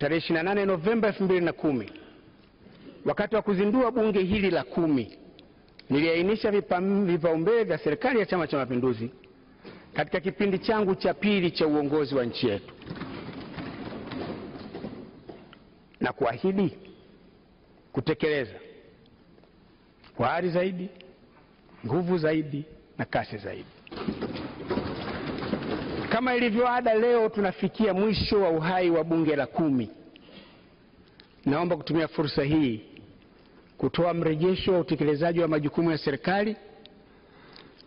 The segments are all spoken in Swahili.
tarehe 28 Novemba 2010, wakati wa kuzindua bunge hili la 10, niliainisha vipaumbele vya serikali ya Chama cha Mapinduzi katika kipindi changu cha pili cha uongozi wa nchi yetu, na kuahidi kutekeleza kwa ari zaidi, nguvu zaidi na kasi zaidi. Kama ilivyo ada, leo tunafikia mwisho wa uhai wa bunge la 10. Naomba kutumia fursa hii kutoa mrejesho wa utekelezaji wa majukumu ya serikali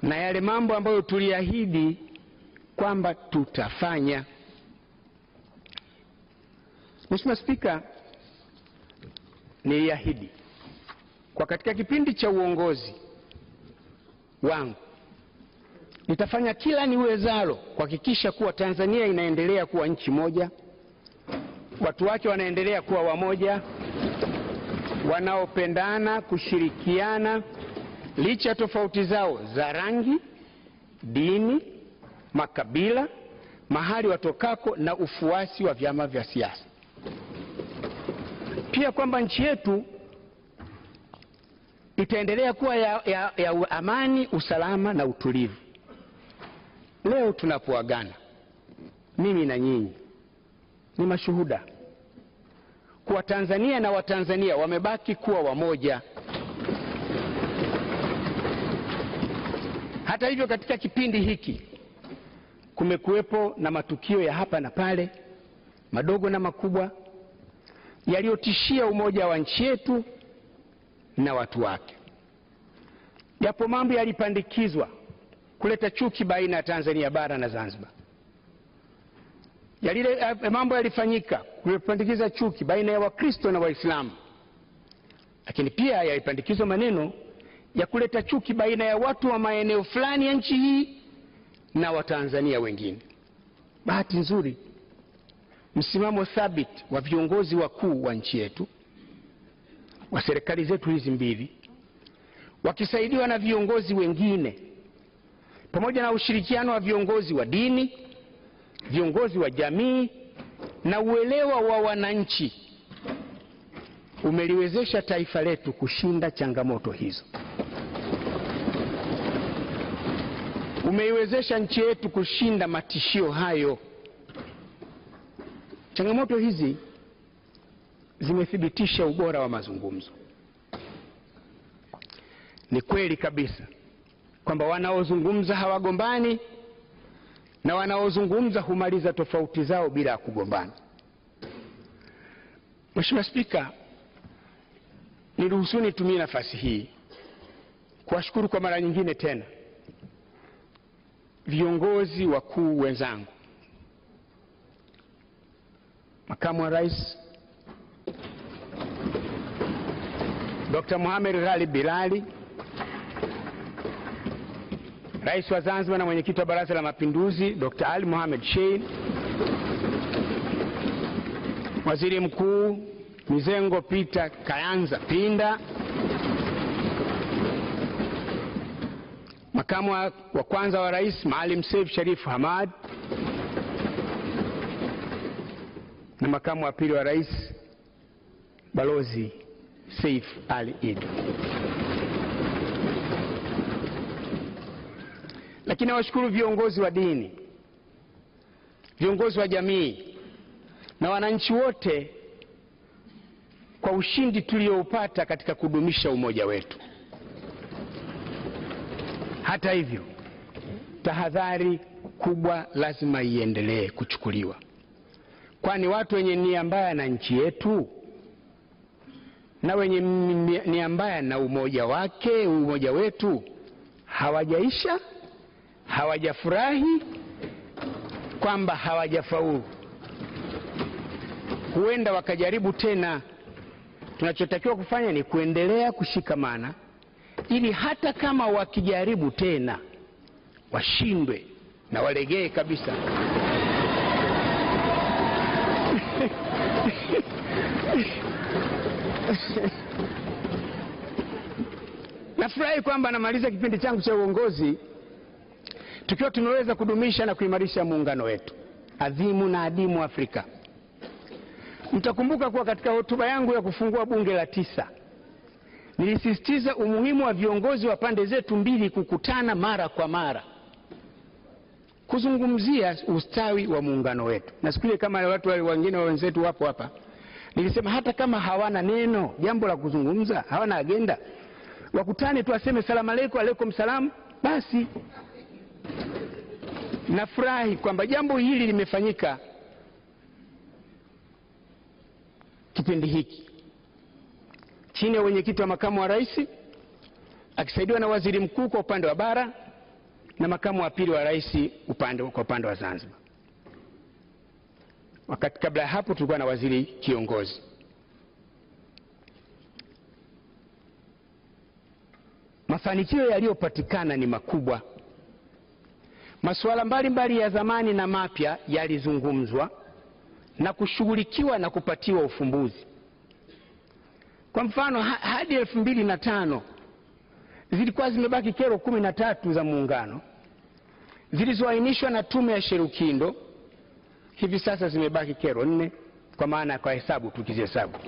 na yale mambo ambayo tuliahidi kwamba tutafanya. Mheshimiwa Spika, niliahidi kwa katika kipindi cha uongozi wangu nitafanya kila niwezalo kuhakikisha kuwa Tanzania inaendelea kuwa nchi moja, watu wake wanaendelea kuwa wamoja, wanaopendana, kushirikiana licha ya tofauti zao za rangi, dini, makabila, mahali watokako na ufuasi wa vyama vya siasa. Pia kwamba nchi yetu itaendelea kuwa ya amani, usalama na utulivu. Leo tunapoagana, mimi na nyinyi ni mashuhuda kuwa Tanzania na Watanzania wamebaki kuwa wamoja. Hata hivyo, katika kipindi hiki kumekuwepo na matukio ya hapa na pale, madogo na makubwa, yaliyotishia umoja wa nchi yetu na watu wake. Yapo mambo yalipandikizwa kuleta chuki baina ya Tanzania bara na Zanzibar. Mambo yalifanyika kupandikiza chuki baina ya Wakristo na Waislamu. Lakini pia yalipandikizwa maneno ya kuleta chuki baina ya watu wa maeneo fulani ya nchi hii na Watanzania wengine. Bahati nzuri, msimamo thabiti wa viongozi wakuu wa nchi yetu, wa serikali zetu hizi mbili, wakisaidiwa na viongozi wengine, pamoja na ushirikiano wa viongozi wa dini, viongozi wa jamii na uelewa wa wananchi, umeliwezesha taifa letu kushinda changamoto hizo. Umeiwezesha nchi yetu kushinda matishio hayo. Changamoto hizi zimethibitisha ubora wa mazungumzo. Ni kweli kabisa kwamba wanaozungumza hawagombani na wanaozungumza humaliza tofauti zao bila kugombana. Mheshimiwa Spika, niruhusu nitumie nafasi hii kuwashukuru kwa mara nyingine tena viongozi wakuu wenzangu, Makamu wa Rais Dr. Mohamed Ghalib Bilali, Rais wa Zanzibar na mwenyekiti wa Baraza la Mapinduzi Dr. Ali Mohamed Shein, Waziri Mkuu Mizengo Peter Kayanza Pinda, Makamu wa kwanza wa Rais Maalim Seif Sharif Hamad, na Makamu wa pili wa Rais Balozi Saif Ali Iddi. Lakini nawashukuru viongozi wa dini, viongozi wa jamii na wananchi wote kwa ushindi tulioupata katika kudumisha umoja wetu. Hata hivyo, tahadhari kubwa lazima iendelee kuchukuliwa, kwani watu wenye nia mbaya na nchi yetu na wenye nia mbaya na umoja wetu hawajaisha, hawajafurahi kwamba hawajafaulu. Huenda wakajaribu tena. Tunachotakiwa kufanya ni kuendelea kushikamana, ili hata kama wakijaribu tena washindwe na walegee kabisa. Nafurahi kwamba namaliza kipindi changu cha uongozi tukiwa tumeweza kudumisha na kuimarisha muungano wetu adhimu na adimu Afrika. Mtakumbuka kuwa katika hotuba yangu ya kufungua bunge la 9 nilisisitiza umuhimu wa viongozi wa pande zetu mbili kukutana mara kwa mara kuzungumzia ustawi wa muungano wetu. Na siku ile kama watu wengine wenzetu wapo hapa, nilisema hata kama hawana neno jambo la kuzungumza, hawana agenda, wakutane tu, aseme salamu alaykum, alaykum salam, basi. Nafurahi kwamba jambo hili limefanyika kipindi hiki chini ya wenyekiti wa makamu wa rais akisaidiwa na waziri mkuu kwa upande wa bara na makamu wa pili wa rais kwa upande wa Zanzibar. Wakati kabla ya hapo tulikuwa na waziri kiongozi. Mafanikio yaliyopatikana ni makubwa. Masuala mbalimbali ya zamani na mapya yalizungumzwa na kushughulikiwa na kupatiwa ufumbuzi. Kwa mfano, hadi 2005 zilikuwa zimebaki kero 13 za muungano zilizoainishwa na tume ya Sherukindo. Hivi sasa zimebaki kero 4, kwa maana kwa hesabu tukizihesabu.